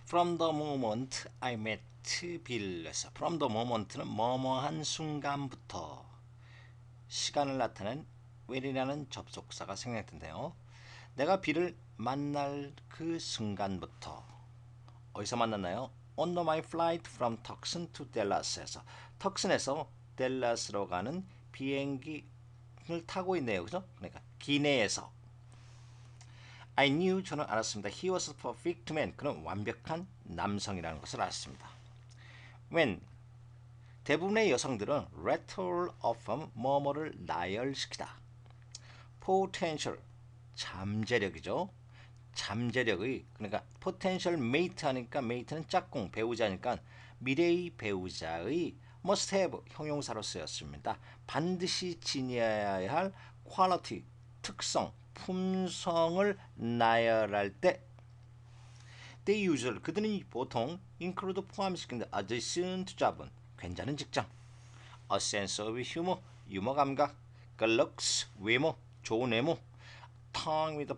From the moment I met Bill에서 From the moment는 뭐뭐한 순간부터 시간을 나타낸 when이라는 접속사가 생략된대요. 내가 빌을 만날 그 순간부터 어디서 만났나요? On my flight from Tucson to Dallas에서 턱슨에서 댈러스로 가는 비행기를 타고 있네요. 그죠? 그러니까 기내에서 I knew 저는 알았습니다. He was a perfect man. 그는 완벽한 남성이라는 것을 알았습니다. When 대부분의 여성들은 rattle off 뭐뭐를 나열시키다. potential 잠재력이죠. 잠재력의 그러니까 potential mate 하니까 mate는 짝꿍 배우자니까 미래의 배우자의 must have 형용사로 쓰였습니다. 반드시 지녀야 할 quality 특성 품성을 나열할 때 they usually 그들은 보통 include 포함시킨다. a decent job은 괜찮은 직장, a sense of humor 유머 감각, good looks 외모 좋은 외모, tongue with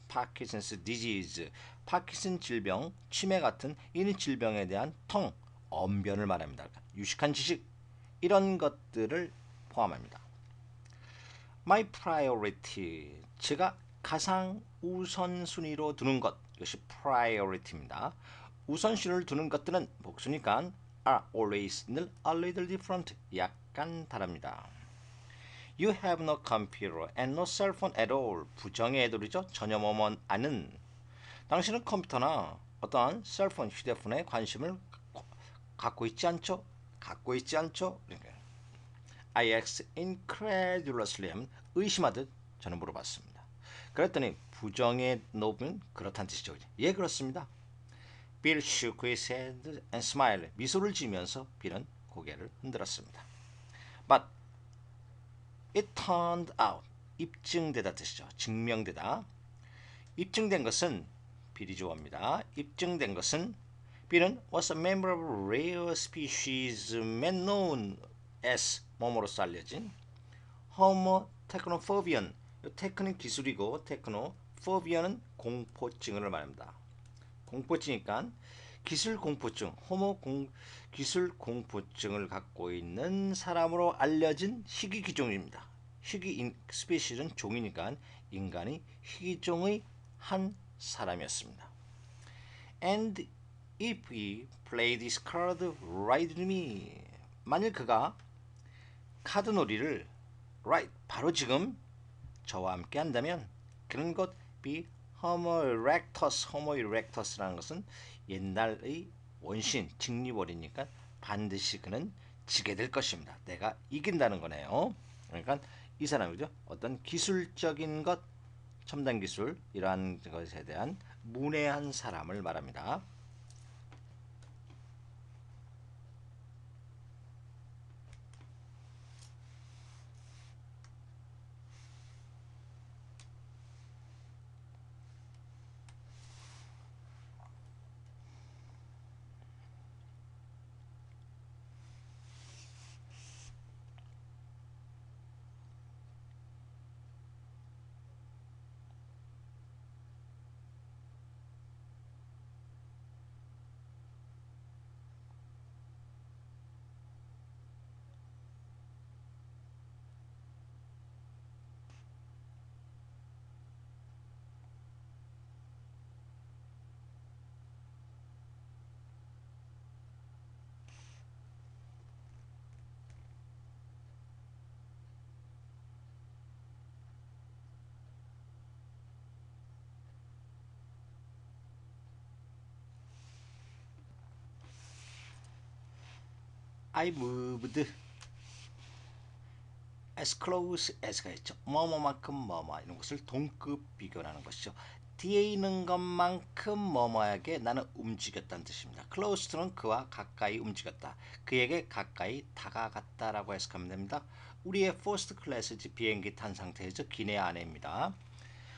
Parkinson's disease 파킨슨 질병 치매 같은 이런 질병에 대한 텅 언변을 말합니다. 유식한 지식 이런 것들을 포함합니다. My priority 제가 가장 우선순위로 두는 것 이것이 priority입니다. 우선순위를 두는 것들은 복수니까 are always 늘 a little different 약간 다릅니다. You have no computer and no cell phone at all 부정의 애돌이죠. 전혀 뭐뭐 아는 당신은 컴퓨터나 어떠한 셀폰 휴대폰에 관심을 갖고 있지 않죠? 갖고 있지 않죠? I asked incredulously 의심하듯 저는 물어봤습니다. 그랬더니 부정의 노는 그렇다는 뜻이죠. 예 그렇습니다. Bill shook his head and smiled. 미소를 지으면서 빌은 고개를 흔들었습니다. But it turned out 입증되다 뜻이죠. 증명되다. 입증된 것은 빌이 좋아합니다. 입증된 것은 빌은 was a member of a rare species man known as 뭐뭐로서 알려진 homo technophobian 테크는 기술이고 테크노포비아는 공포증을 말합니다. 공포증이니까 기술 공포증, 기술 공포증을 갖고 있는 사람으로 알려진 희귀기종입니다. 희귀 스피시는 종이니까 인간이 희귀종의 한 사람이었습니다. And if he played this card right to me, 만일 그가 카드 놀이를 right 바로 지금 저와 함께 한다면 그런 것 be homo erectus라는 것은 옛날의 원신 직립어리니까 반드시 그는 지게 될 것입니다. 내가 이긴다는 거네요. 그러니까 이 사람이죠. 어떤 기술적인 것, 첨단 기술 이러한 것에 대한 문외한 사람을 말합니다. I moved as close as가 있죠. 뭐뭐만큼 뭐뭐 이런 것을 동급 비교하는 것이죠. 뒤에 있는 것만큼 뭐뭐에게 나는 움직였다는 뜻입니다. close to는 그와 가까이 움직였다. 그에게 가까이 다가갔다라고 해석하면 됩니다. 우리의 first class 비행기 탄 상태에서 기내 안에입니다.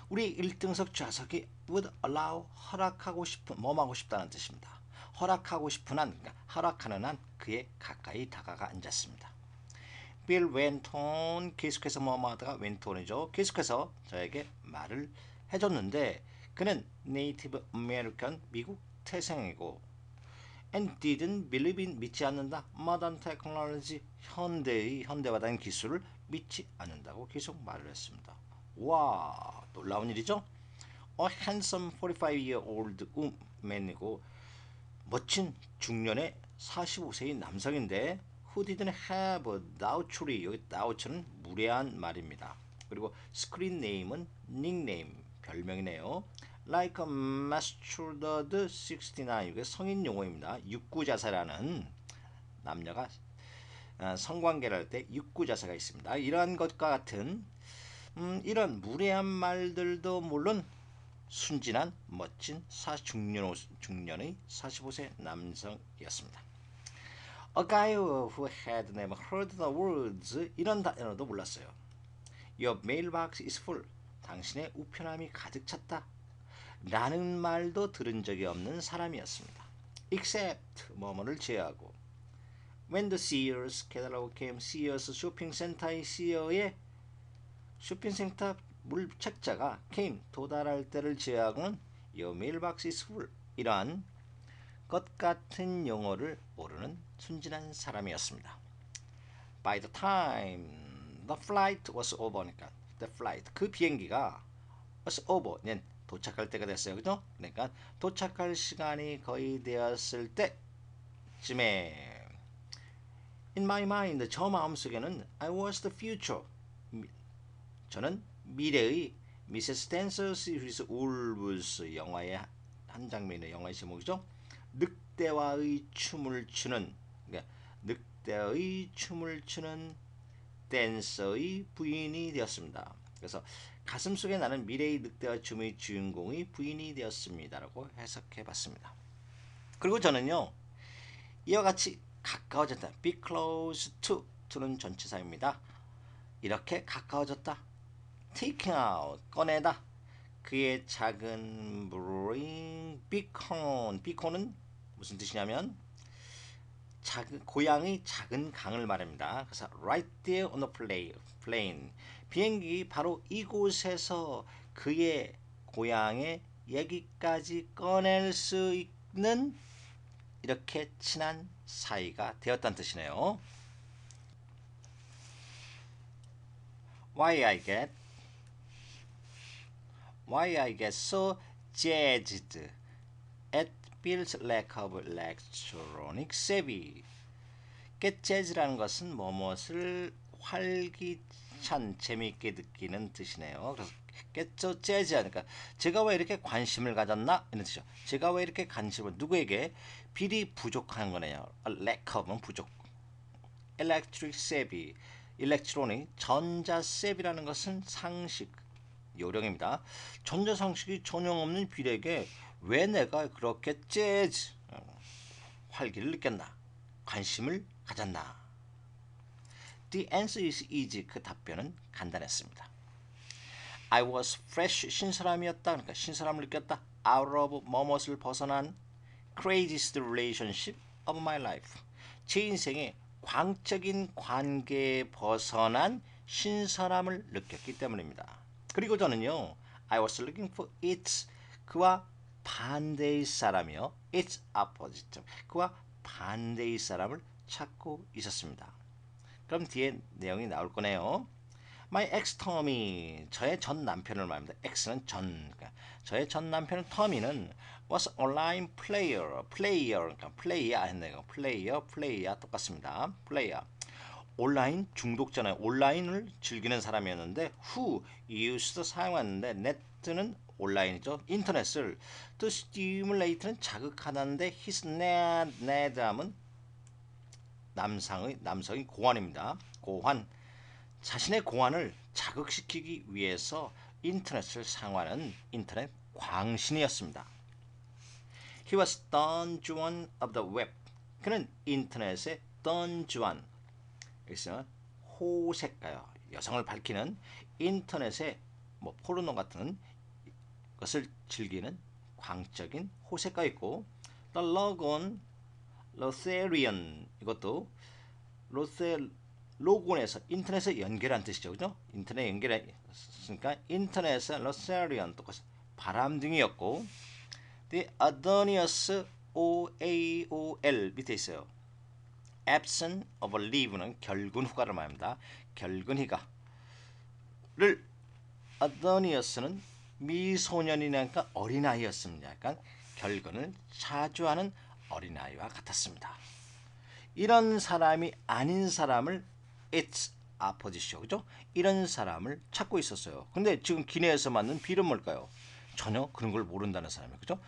우리 1등석 좌석이 would allow 허락하고 싶은 뭐하고 싶다는 뜻입니다. 허락하고 싶은 한 그러니까 허락하는 한 그에 가까이 다가가 앉았습니다. 빌 웬톤 계속해서 뭐뭐 하다가 웬톤이죠. 계속해서 저에게 말을 해줬는데 그는 네이티브 아메리칸 미국 태생이고 and didn't believe in 믿지 않는다. modern technology 현대화된 기술을 믿지 않는다고 계속 말을 했습니다. 와, 놀라운 일이죠? A handsome 45-year-old man이고 멋진 중년의 45세의 남성인데 who didn't have a dowry. 여기 dowry는 무례한 말입니다. 그리고 스크린 네임은 닉네임, 별명이네요. Like a matured 69. 이게 성인 용어입니다. 육구자사라는 남녀가 성관계를 할 때 육구자사가 있습니다. 이러한 것과 같은 이런 무례한 말들도 물론 순진한 멋진 중년의 45세 남성이었습니다. A guy who had never heard the words. 이런 단어도 몰랐어요. Your mailbox is full. 당신의 우편함이 가득 찼다. 라는 말도 들은 적이 없는 사람이었습니다. Except 뭐뭐를 제외하고 When the Sears catalog came. Sears 쇼핑센터의 Sear의 쇼핑센터 물책자가 came 도달할 때를 제외하고는 Your mailbox is full. 이러한 것 같은 용어를 모르는 순진한 사람이었습니다. By the time the flight was over니까 the flight 그 비행기가 was over 도착할 때가 됐어요. 그죠? 그러니까 도착할 시간이 거의 되었을 때쯤에 In my mind 저 마음속에는 I was the future. 저는 미래의 미세스 댄서스 위스 울브스 영화의 한 장면의 영화의 제목이죠. 늑대와의 춤을 추는 그러니까 늑대의 춤을 추는 댄서의 부인이 되었습니다. 그래서 가슴속에 나는 미래의 늑대와 춤의 주인공의 부인이 되었습니다라고 해석해봤습니다. 그리고 저는요 이와 같이 가까워졌다. Be close to는 전치사입니다. 이렇게 가까워졌다. Taking out 꺼내다. 그의 작은 brewing beacon은 무슨 뜻이냐면 고향의 작은 강을 말합니다. 그래서 right there on the plane 비행기 바로 이곳에서 그의 고향의 얘기까지 꺼낼 수 있는 이렇게 친한 사이가 되었다는 뜻이네요. Why I get so jazzed at Bill's lack of electronic savvy. get jazz라는 것은 무엇을 활기찬 재미있게 느끼는 뜻이네요. 그래서 get so jazz 하니까 제가 왜 이렇게 관심을 가졌나 이런 뜻이죠. 제가 왜 이렇게 관심을 누구에게 빌이 부족한 거네요. lack of은 부족. electric savvy 일렉트로닉 전자 savvy라는 것은 상식 요령입니다. 전자 상식이 전혀 없는 빌에게 왜 내가 그렇게 재즈 활기를 느꼈나 관심을 가졌나. The answer is easy. 그 답변은 간단했습니다. I was fresh 신사람이었다. 그러니까 신사람을 느꼈다. Out of 뭐뭇을 벗어난 craziest relationship of my life. 제 인생의 광적인 관계에 벗어난 신사람을 느꼈기 때문입니다. 그리고 저는요 I was looking for its 그와 반대의 사람이요 its opposite 그와 반대의 사람을 찾고 있었습니다. 그럼 뒤에 내용이 나올 거네요. My ex Tommy 저의 전 남편을 말합니다. X는 전 그러니까 저의 전 남편 터미는 was online player 그러니까 플레이야 했네요. 플레이야 똑같습니다. 플레이야 온라인 중독자는 온라인을 즐기는 사람이었는데 who used 사용하는데 net는 온라인이죠. 인터넷을 to stimulate는 자극하는데 his ned함은 남성의 고환입니다. 고환 자신의 고환을 자극시키기 위해서 인터넷을 사용하는 인터넷 광신이었습니다. He was Don Juan of the web. 그는 인터넷의 Don Juan 여기서 호색가요. 여성을 밝히는 인터넷의 포르노 같은 것을 즐기는 광적인 호색가였고 The Logon Lotharian 이것도 로곤에서 인터넷에 연결한 뜻이죠. 그죠? 인터넷 연결했으니까 인터넷에 Lotharian 똑같이 바람둥이였고 The Adoneus OAOL 밑에 있어요. absent of leave는 결근 후가를 말합니다. 결근 희가를 아도니어스는 미소년이니까 어린아이였습니다. 약간 결근을 자주 하는 어린아이와 같았습니다. 이런 사람이 아닌 사람을 it's opposite죠. 그죠? 이런 사람을 찾고 있었어요. 근데 지금 기내에서 맞는 비는 뭘까요? 전혀 그런 걸 모른다는 사람이에요. 그죠?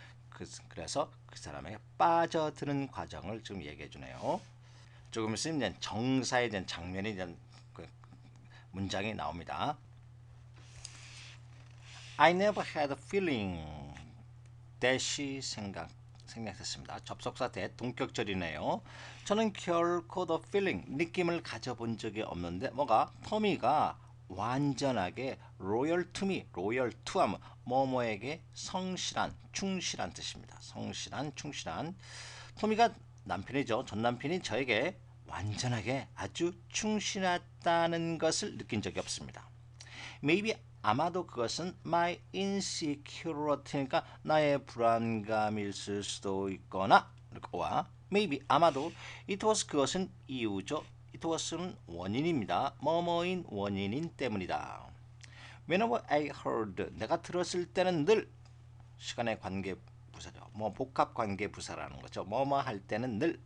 그래서 그 사람에게 빠져드는 과정을 지금 얘기해 주네요. 조금 있으면 이제 정사에 대한 장면에 대한 그 문장이 나옵니다. I never had a feeling that이 생략했습니다. 접속사 대 동격절이네요. 저는 결코 the feeling 느낌을 가져본 적이 없는데 뭐가 터미가 완전하게 loyal to me, loyal to 하면 뭐뭐에게 성실한, 충실한 뜻입니다. 성실한, 충실한. 토미가 남편이죠. 전 남편이 저에게 완전하게 아주 충실했다는 것을 느낀 적이 없습니다. Maybe 아마도 그것은 my insecurity니까 나의 불안감일 수도 있거나 와 maybe 아마도 it was 그것은 이유죠. it was는 원인입니다. 뭐뭐인 원인인 때문이다. Whenever I heard 내가 들었을 때는 늘 시간의 관계 부사죠. 뭐 복합 관계 부사라는 거죠. 뭐뭐 할 때는 늘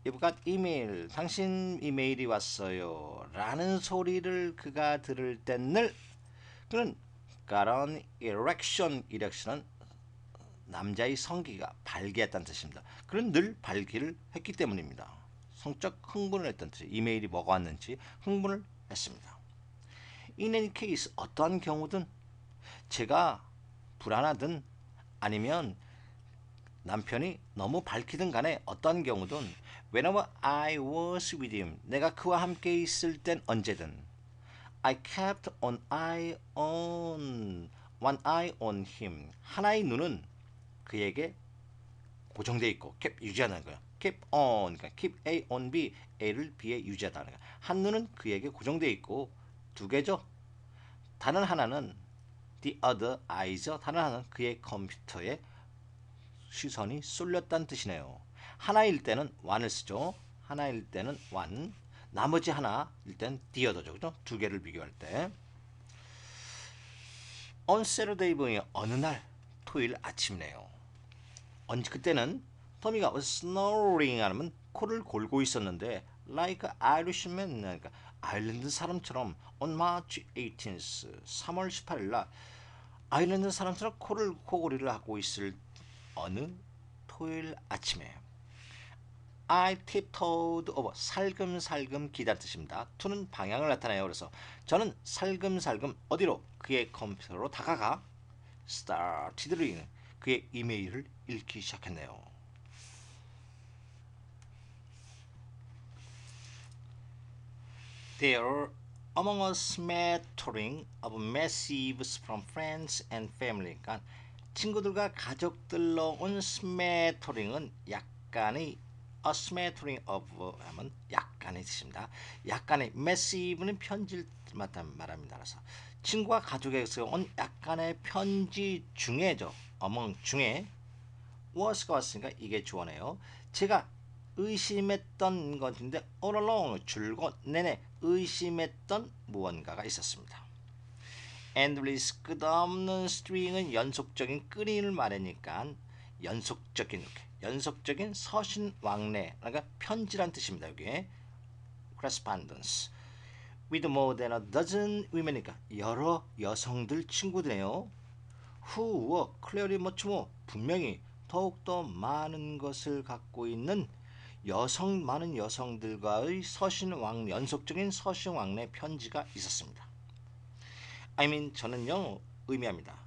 You've got email. 당신 이메일이 왔어요. 라는 소리를 그가 들을 때 늘 그는 got an erection. erection은 남자의 성기가 발기했다는 뜻입니다. 그는 늘 발기를 했기 때문입니다. 성적 흥분을 했다는 뜻이에요. 이메일이 뭐가 왔는지 흥분을 했습니다. In any case 어떠한 경우든 제가 불안하든 아니면 남편이 너무 밝히든 간에 어떤 경우든 whenever I was with him 내가 그와 함께 있을 땐 언제든 I kept one eye on him 하나의 눈은 그에게 고정돼 있고 keep 유지하는 거예요. keep on 그러니까 keep A on B A를 B에 유지하다는 거예요. 한 눈은 그에게 고정돼 있고 두 개죠. 다른 하나는 the other eye죠. 다른 하나는 그의 컴퓨터에 시선이 쏠렸다는 뜻이네요. 하나일 때는 one을 쓰죠. 하나일 때는 one, 나머지 하나일 때는 the other죠. 그죠? 두 개를 비교할 때. On Saturday morning, 어느 날 토요일 아침이네요. 그때는 토미가 snoring 하면 코를 골고 있었는데 like Irishman 그러니까 아일랜드 사람처럼 on March 18th 3월 18일 날 아일랜드 사람처럼 코골이를 하고 있을 어느 토요일 아침에 I tiptoed over 살금살금 기다린 뜻입니다. to는 방향을 나타내요. 그래서 저는 살금살금 어디로 그의 컴퓨터로 다가가 started reading 그의 이메일을 읽기 시작했네요. There among a smattering of missives from friends and family. 그러니까 친구들과 가족들로 온 스매터링은 약간의 a smattering of 하면 약간의 뜻입니다. 약간의 massive는 편지를 말합니다. 그래서 친구와 가족에서 온 약간의 편지 중에죠. among 중에 was가 왔으니까 이게 주어네요. 제가 의심했던 것인데 all along 줄곧 내내 의심했던 무언가가 있었습니다. endless 끝없는 string은 연속적인 끈을 말하니까 연속적인 서신 왕래 그러니까 편지란 뜻입니다. 여기에 correspondence with more than a dozen women이니까 여러 여성들 친구들이에요. who were clearly much more 분명히 더욱더 많은 것을 갖고 있는 많은 여성들과의 연속적인 서신 왕래 편지가 있었습니다. I mean 저는요 의미합니다.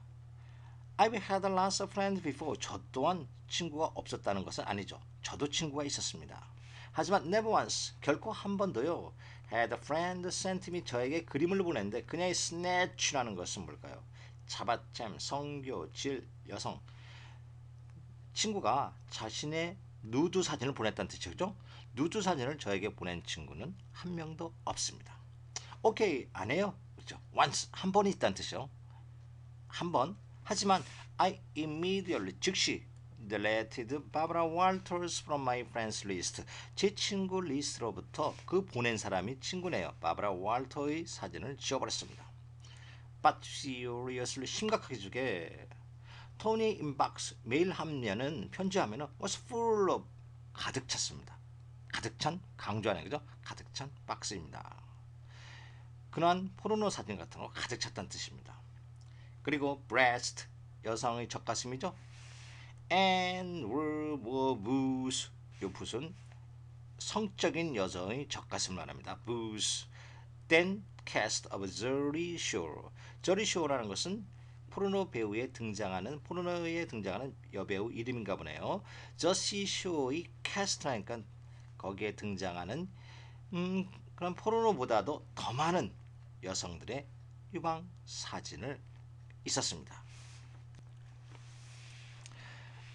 I've had lots of friends before. 저 또한 친구가 없었다는 것은 아니죠. 저도 친구가 있었습니다. 하지만 never once 결코 한 번도요 had a friend sent me 저에게 그림을 보냈는데 그녀의 snatch라는 것은 뭘까요? 잡아챔, 성교, 질, 여성 친구가 자신의 누드 사진을 보냈다는 뜻이죠. 누드 사진을 저에게 보낸 친구는 한 명도 없습니다. 오케이 안 해요. 그렇죠. once 한 번이 있다는 뜻이죠. 한 하지만 I immediately 즉시 deleted Barbara Walters from my friends list. 제 친구 리스트로부터 그 보낸 사람이 친구네요. 바브라 왈터의 사진을 지워버렸습니다. But seriously 심각하게 주게 토니 인박스 메일 함면은 편지 화면은 was full of 가득 찼습니다. 가득 찬 강조하는 거죠. 가득 찬 박스입니다. 그러한 포르노 사진 같은 거 가득 찼다는 뜻입니다. 그리고 breast 여성의 젖가슴이죠. and booze 요 붓은 성적인 여성의 젖가슴을 말합니다. booze then cast of Jersey Shore. Jersey Shore라는 것은 포르노 배우에 등장하는 포르노에 등장하는 여배우 이름인가 보네요. 저시 쇼의 캐스트라니까 거기에 등장하는 그런 포르노보다도 더 많은 여성들의 유방 사진을 있었습니다.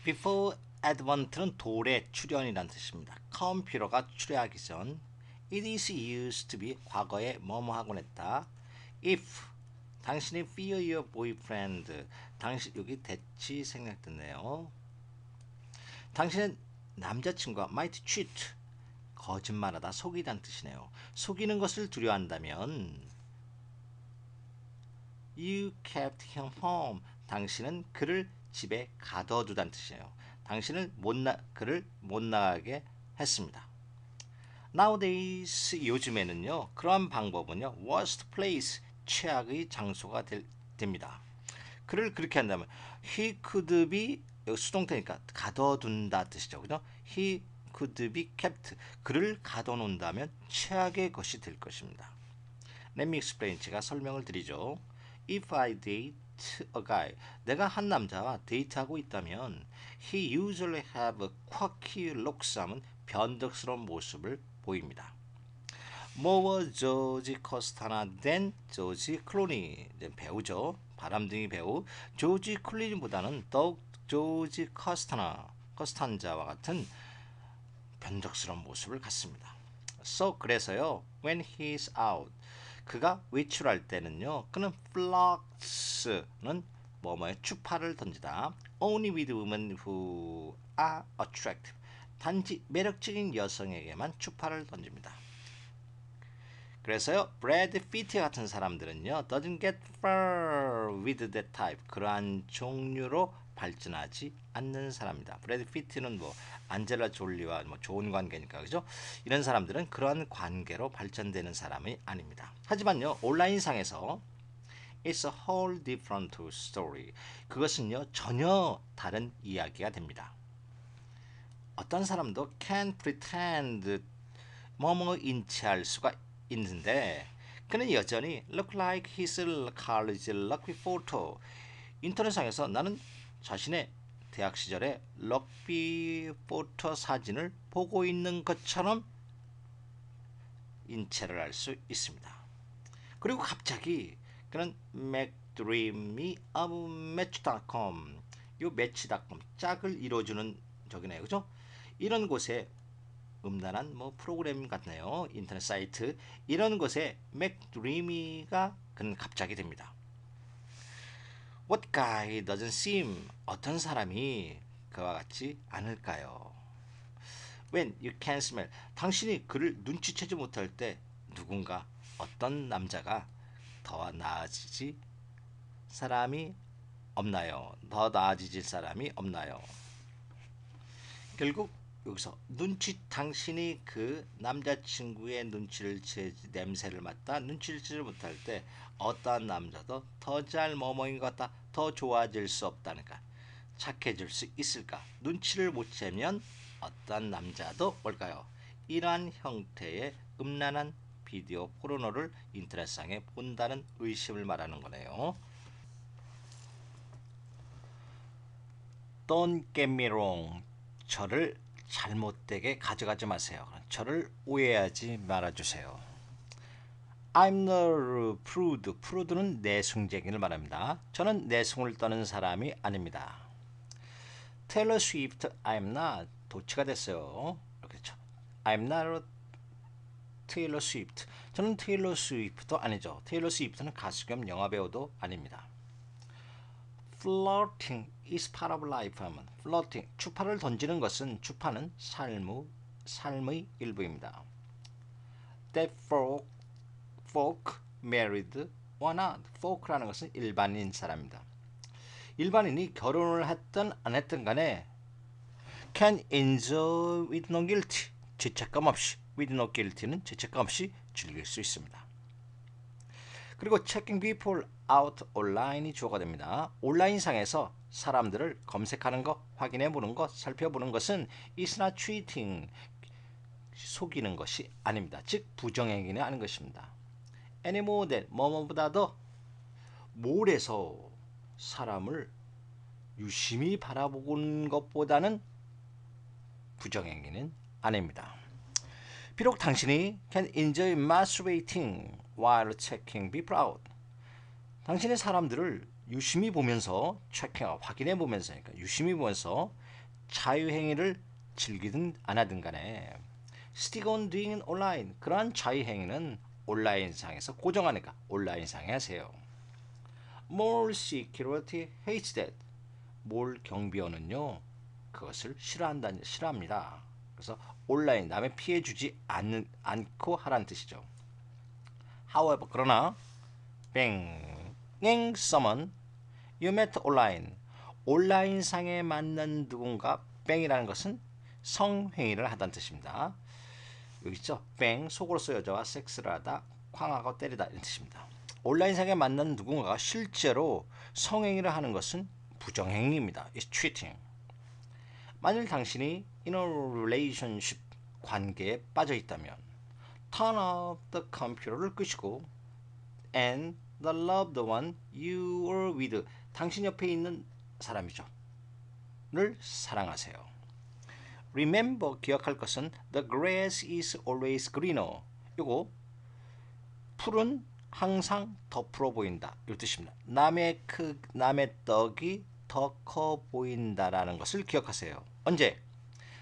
Before advent는 도래 출현이라는 뜻입니다. 컴퓨터가 출현하기 전 It is used to be 과거에 뭐뭐 하곤 했다. If 당신이 fear your boyfriend 당신 여기 대치 생략됐네요. 당신은 남자친구가 might cheat 거짓말하다 속이다는 뜻이네요. 속이는 것을 두려워한다면 You kept him home 당신은 그를 집에 가둬두다는 뜻이에요. 당신을 그를 못 나가게 했습니다. Nowadays 요즘에는요 그러한 방법은요 worst place 최악의 장소가 됩니다. 그를 그렇게 한다면 he could be 여기 수동태니까 가둬둔다 뜻이죠. 그죠? he could be kept 그를 가둬놓는다면 최악의 것이 될 것입니다. Let me explain 제가 설명을 드리죠. If I date a guy 내가 한 남자와 데이트하고 있다면 he usually have a quirky looks 하면 변덕스러운 모습을 보입니다. more 조지 커스타나 than 조지 클루니 배우죠. 바람둥이 배우 조지 클루니보다는 더욱 조지 커스탄자와 같은 변덕스러운 모습을 갖습니다. So 그래서요 when he's out 그가 외출할 때는요 그는 flirts는 뭐뭐에 추파를 던지다 only with women who are attractive 단지 매력적인 여성에게만 추파를 던집니다. 그래서요 브래드 피트 같은 사람들은요 doesn't get far with that type 그러한 종류로 발전하지 않는 사람입니다. 브래드 피트는 뭐 안젤라 졸리와 뭐 좋은 관계니까 그죠? 이런 사람들은 그러한 관계로 발전되는 사람이 아닙니다. 하지만요 온라인상에서 It's a whole different story. 그것은요 전혀 다른 이야기가 됩니다. 어떤 사람도 can pretend 뭐뭐 인치할 수가 있는데 그는 여전히 look like his college rugby photo 인터넷상에서 나는 자신의 대학 시절의 럭비 포토 사진을 보고 있는 것처럼 인체를 할 수 있습니다. 그리고 갑자기 그는 맥드림이 match.com 요 match.com 짝을 이루어주는 저기네요. 그죠? 이런 곳에 음란한 뭐 프로그램 같네요. 인터넷 사이트 이런 곳에 맥드리미가 그는 갑자기 됩니다. What guy doesn't seem 어떤 사람이 그와 같지 않을까요? When you can smell 당신이 그를 눈치채지 못할 때 누군가 어떤 남자가 더 나아지지 사람이 없나요? 더 나아지질 사람이 없나요? 결국 여기서 당신이 그 남자친구의 냄새를 맡다 눈치를 채지 못할 때 어떠한 남자도 더 잘 뭐뭐인 것 같다 더 좋아질 수 없다니까 착해질 수 있을까 눈치를 못 채면 어떠한 남자도 뭘까요? 이러한 형태의 음란한 비디오 포르노를 인터넷상에 본다는 의심을 말하는 거네요. Don't get me wrong 저를 잘못되게 가져가지 마세요. 저를 오해하지 말아주세요. I'm not prude. prude는 내숭쟁이를 말합니다. 저는 내숭을 떠는 사람이 아닙니다. Taylor Swift, I'm not. 도치가 됐어요. 그렇죠. I'm not Taylor Swift. 저는 테일러 스위프트도 아니죠. 테일러 스위프트는 가수 겸 영화배우도 아닙니다. flirting is part of life 하면 flirting, 추파를 던지는 것은 추파는 삶의 일부입니다. That folk married or not. folk라는 것은 일반인 사람입니다. 일반인이 결혼을 했든 안 했든 간에 can enjoy with no guilt. 죄책감 없이. with no guilt는 죄책감 없이 즐길 수 있습니다. 그리고 checking people out online이 주어가 됩니다. 온라인상에서 사람들을 검색하는 것, 확인해 보는 것, 살펴보는 것은 is not cheating. 속이는 것이 아닙니다. 즉 부정행위는 아닌 것입니다. any more than 뭐뭐보다 더 몰에서 사람을 유심히 바라보는 것보다는 부정행위는 아닙니다. 비록 당신이 can enjoy masturbating while checking people out. 당신의 사람들을 유심히 보면서 체킹, 확인해 보면서, 그러니까 유심히 보면서 자유행위를 즐기든 안 하든 간에 stick on doing it online. 그러한 자유행위는 온라인상에서 고정하니까 온라인상에 하세요. Mall security hates that. 몰 경비원은요 그것을 싫어합니다. 그래서 온라인 남의 피해 주지 않고 하라는 뜻이죠. However, 그러나 banging someone you met online. 온라인상에 만난 누군가 뱅이라는 것은 성행위를 하다는 뜻입니다. 여기 있죠. 뱅, 속으로서 여자와 섹스를 하다, 쾅하고 때리다 이런 뜻입니다. 온라인상에 만난 누군가가 실제로 성행위를 하는 것은 부정행위입니다. It's cheating. 만일 당신이 in a relationship, 관계에 빠져 있다면 turn off the computer를 끄시고 and the loved one you are with, 당신 옆에 있는 사람이죠. 를 사랑하세요. Remember, 기억할 것은 the grass is always greener. 이거 풀은 항상 더 풀어 보인다. 이 뜻입니다. 남의 떡이 더 커 보인다라는 것을 기억하세요. 언제?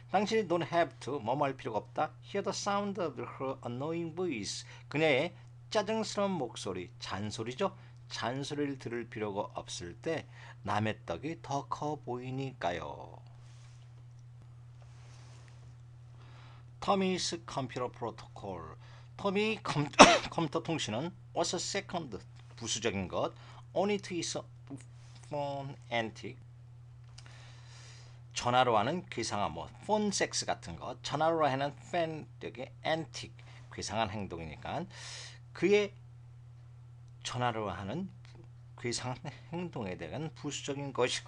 당신이 don't have to 뭐뭐 할 필요가 없다. Hear the sound of her annoying voice. 그녀의 짜증스러운 목소리, 잔소리죠. 잔소리를 들을 필요가 없을 때 남의 떡이 더 커 보이니까요. 터미's 컴퓨터 프로토콜. 터미 컴퓨터 통신은 was a second, 부수적인 것. only to his phone antique. 전화로 하는 괴상한 폰 섹스 같은 것. 전화로 하는 팬 여기 antique, 괴상한 행동이니까 그의 전화로 하는 괴상한 행동에 대한 부수적인 것이.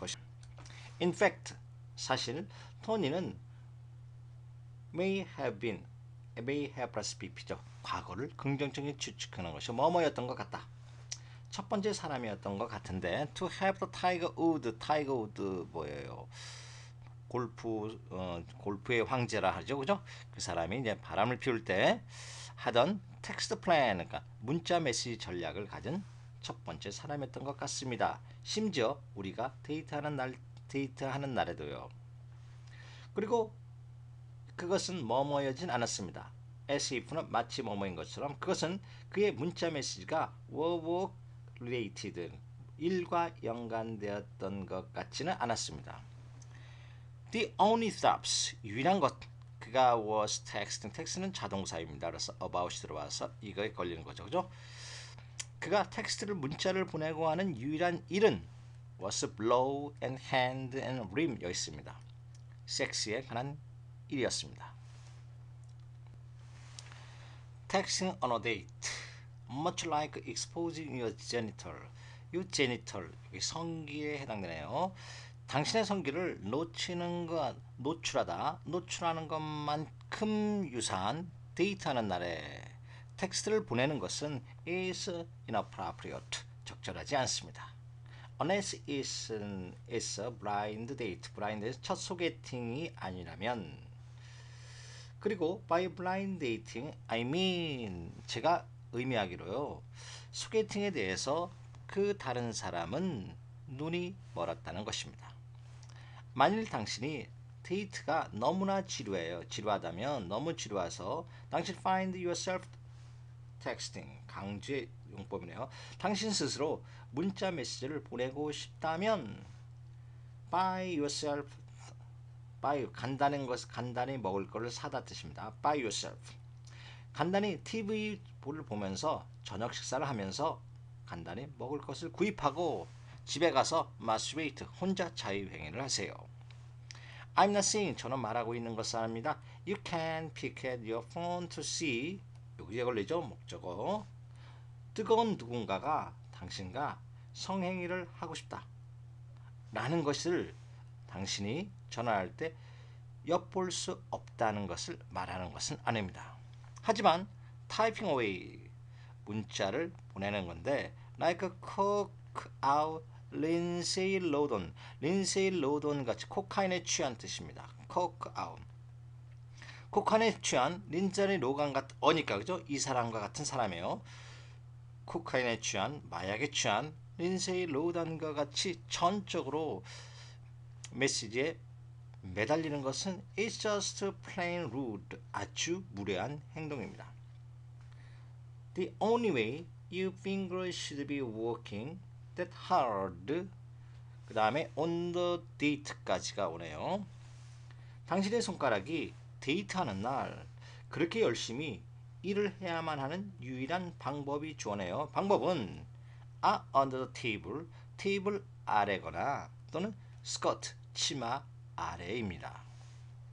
In fact, 사실 토니는 may have plus bp죠. 과거를 긍정적인 추측하는 것이 뭐뭐였던 것 같다. 첫 번째 사람이었던 것 같은데 to have the Tiger Wood 뭐예요? 골프의 황제라 하죠, 그죠? 그 사람이 이제 바람을 피울 때 하던 텍스트 플랜, 그러니까 문자 메시지 전략을 가진 첫 번째 사람이었던 것 같습니다. 심지어 우리가 데이트하는 날에도요. 그리고 그것은 뭐뭐여진 않았습니다. as if는 마치 뭐뭐인 것처럼 그것은 그의 문자 메시지가 work related, 일과 연관되었던 것 같지는 않았습니다. The only stops, 유일한 것, 그가 was texting, 텍스트는 자동사입니다. 그래서 about이 들어와서 이거에 걸리는 거죠, 그죠? 그가 텍스트를 문자를 보내고 하는 유일한 일은 was blow and hand and rim 여기 있습니다. 섹스에 관한 일이었습니다. Texting on a date, much like exposing your genital. 이 genital, 성기에 해당되네요. 당신의 성기를 노출하는 것만큼 유사한 데이트하는 날에 텍스트를 보내는 것은 is inappropriate, 적절하지 않습니다. Unless it's a blind date, 블라인드 첫 소개팅이 아니라면. 그리고 by blind dating, I mean, 제가 의미하기로요, 소개팅에 대해서 그 다른 사람은 눈이 멀었다는 것입니다. 만일 당신이 데이트가 너무나 지루하다면, 너무 지루해서 당신 find yourself texting, 용법이네요. 당신 스스로 문자 메시지를 보내고 싶다면 buy yourself buy 간단히 먹을 거를 사다 뜻입니다. buy yourself. 간단히 TV를 보면서 저녁 식사를 하면서 간단히 먹을 것을 구입하고 집에 가서 masturbate 혼자 자유행위를 하세요. I'm not saying 저는 말하고 있는 것은 아닙니다. You can pick at your phone to see 여기에 걸리죠 목적어. 뜨거운 누군가가 당신과 성행위를 하고 싶다 라는 것을 당신이 전화할 때 엿볼 수 없다는 것을 말하는 것은 아닙니다. 하지만 typing away 문자를 보내는 건데 like a coke out 린세이 로돈 같이 코카인에 취한 뜻입니다. coke out 코카인에 취한 린자리 로간 같은 어니까 그죠? 이 사람과 같은 사람이에요. 코카인에 취한 마약에 취한 린세이 로단과 같이 전적으로 메시지에 매달리는 것은 it's just plain rude 아주 무례한 행동입니다. The only way your fingers should be working that hard 그 다음에 on the date까지가 오네요. 당신의 손가락이 데이트하는 날 그렇게 열심히 일을 해야만 하는 유일한 방법이 주어내요. 방법은 under the table 테이블 아래거나 또는 스커트 치마 아래입니다.